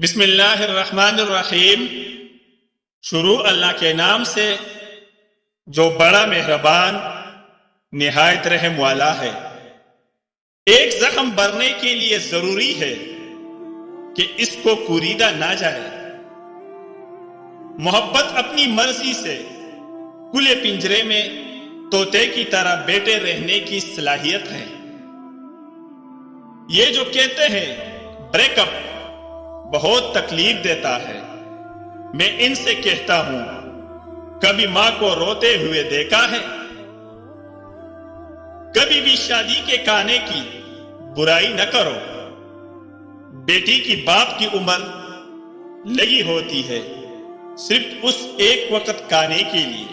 بسم اللہ الرحمن الرحیم۔ شروع اللہ کے نام سے جو بڑا مہربان نہایت رحم والا ہے۔ ایک زخم بھرنے کے لیے ضروری ہے کہ اس کو کوریدا نہ جائے۔ محبت اپنی مرضی سے کھلے پنجرے میں طوطے کی طرح بیٹھے رہنے کی صلاحیت ہے۔ یہ جو کہتے ہیں بریک اپ بہت تکلیف دیتا ہے، میں ان سے کہتا ہوں کبھی ماں کو روتے ہوئے دیکھا ہے؟ کبھی بھی شادی کے کھانے کی برائی نہ کرو۔ بیٹی کی باپ کی عمر لگی ہوتی ہے صرف اس ایک وقت کھانے کے لیے۔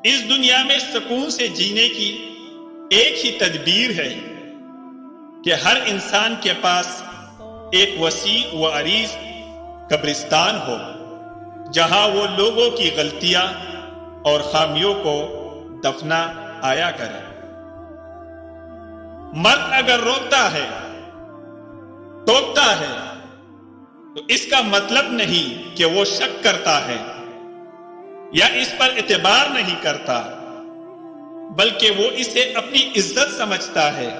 اس دنیا میں سکون سے جینے کی ایک ہی تدبیر ہے کہ ہر انسان کے پاس ایک وسیع و عریض قبرستان ہو جہاں وہ لوگوں کی غلطیاں اور خامیوں کو دفنا آیا کرے۔ مرد اگر روتا ہے، ٹوکتا ہے، تو اس کا مطلب نہیں کہ وہ شک کرتا ہے یا اس پر اعتبار نہیں کرتا، بلکہ وہ اسے اپنی عزت سمجھتا ہے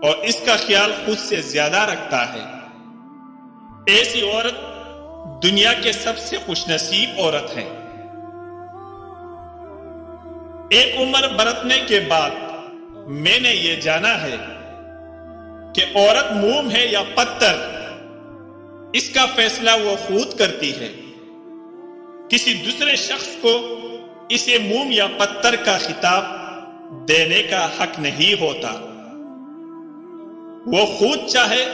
اور اس کا خیال خود سے زیادہ رکھتا ہے۔ ایسی عورت دنیا کے سب سے خوش نصیب عورت ہے۔ ایک عمر برتنے کے بعد میں نے یہ جانا ہے کہ عورت موم ہے یا پتھر، اس کا فیصلہ وہ خود کرتی ہے۔ کسی دوسرے شخص کو اسے موم یا پتھر کا خطاب دینے کا حق نہیں ہوتا۔ وہ خود چاہے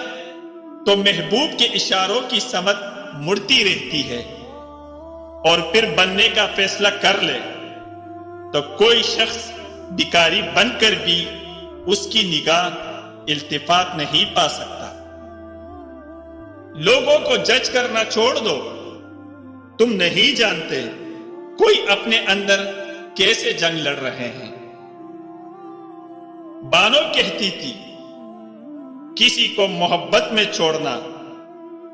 تو محبوب کے اشاروں کی سمت مڑتی رہتی ہے اور پھر بننے کا فیصلہ کر لے تو کوئی شخص بھکاری بن کر بھی اس کی نگاہ التفات نہیں پا سکتا۔ لوگوں کو جج کرنا چھوڑ دو۔ تم نہیں جانتے کوئی اپنے اندر کیسے جنگ لڑ رہے ہیں۔ بانو کہتی تھی کسی کو محبت میں چھوڑنا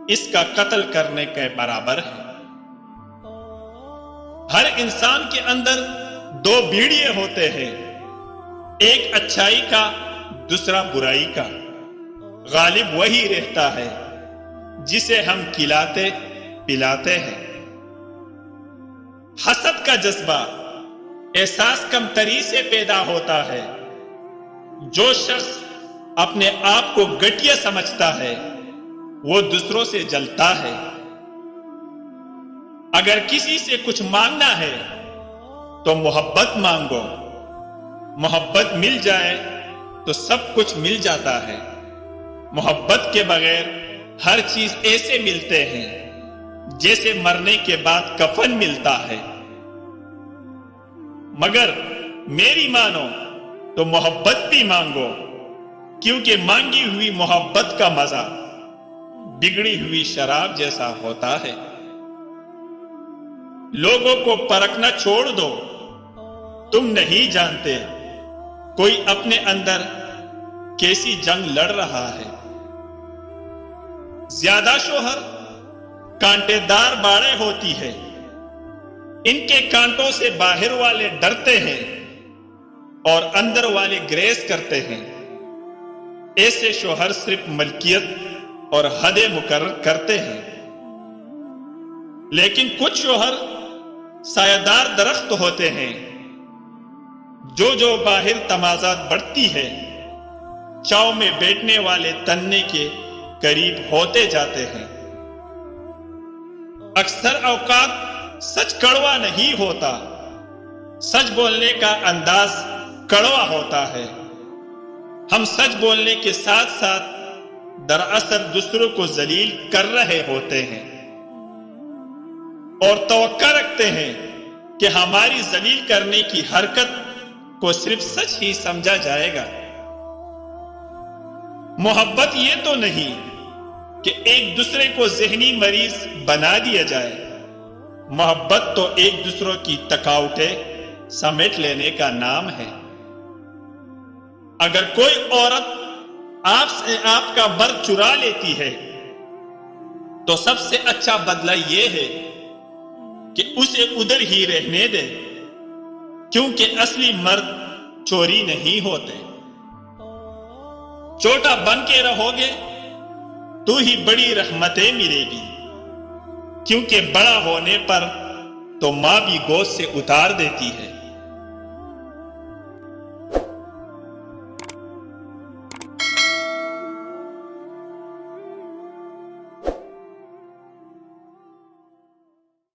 اس کا قتل کرنے کے برابر ہے۔ ہر انسان کے اندر دو بیڑیے ہوتے ہیں، ایک اچھائی کا، دوسرا برائی کا۔ غالب وہی رہتا ہے جسے ہم کھلاتے پلاتے ہیں۔ حسد کا جذبہ احساس کمتری سے پیدا ہوتا ہے۔ جو شخص اپنے آپ کو گھٹیا سمجھتا ہے وہ دوسروں سے جلتا ہے۔ اگر کسی سے کچھ مانگنا ہے تو محبت مانگو۔ محبت مل جائے تو سب کچھ مل جاتا ہے۔ محبت کے بغیر ہر چیز ایسے ملتے ہیں جیسے مرنے کے بعد کفن ملتا ہے۔ مگر میری مانو تو محبت بھی مانگو، کیونکہ مانگی ہوئی محبت کا مزہ بگڑی ہوئی شراب جیسا ہوتا ہے۔ لوگوں کو پرکھنا چھوڑ دو۔ تم نہیں جانتے کوئی اپنے اندر کیسی جنگ لڑ رہا ہے۔ زیادہ شوہر کانٹے دار باڑے ہوتی ہے، ان کے کانٹوں سے باہر والے ڈرتے ہیں اور اندر والے گریز کرتے ہیں۔ ایسے شوہر صرف ملکیت اور حدیں مقرر کرتے ہیں، لیکن کچھ شوہر سایہ دار درخت ہوتے ہیں۔ جو باہر تمازات بڑھتی ہے، چاؤ میں بیٹھنے والے تننے کے قریب ہوتے جاتے ہیں۔ اکثر اوقات سچ کڑوا نہیں ہوتا، سچ بولنے کا انداز کڑوا ہوتا ہے۔ ہم سچ بولنے کے ساتھ ساتھ دراصل دوسروں کو ذلیل کر رہے ہوتے ہیں اور توقع رکھتے ہیں کہ ہماری ذلیل کرنے کی حرکت کو صرف سچ ہی سمجھا جائے گا۔ محبت یہ تو نہیں کہ ایک دوسرے کو ذہنی مریض بنا دیا جائے۔ محبت تو ایک دوسروں کی تکاوٹیں سمیٹ لینے کا نام ہے۔ اگر کوئی عورت آپ سے آپ کا مرد چرا لیتی ہے تو سب سے اچھا بدلہ یہ ہے کہ اسے ادھر ہی رہنے دے، کیونکہ اصلی مرد چوری نہیں ہوتے۔ چھوٹا بن کے رہو گے تو ہی بڑی رحمتیں ملے گی، کیونکہ بڑا ہونے پر تو ماں بھی گود سے اتار دیتی ہے۔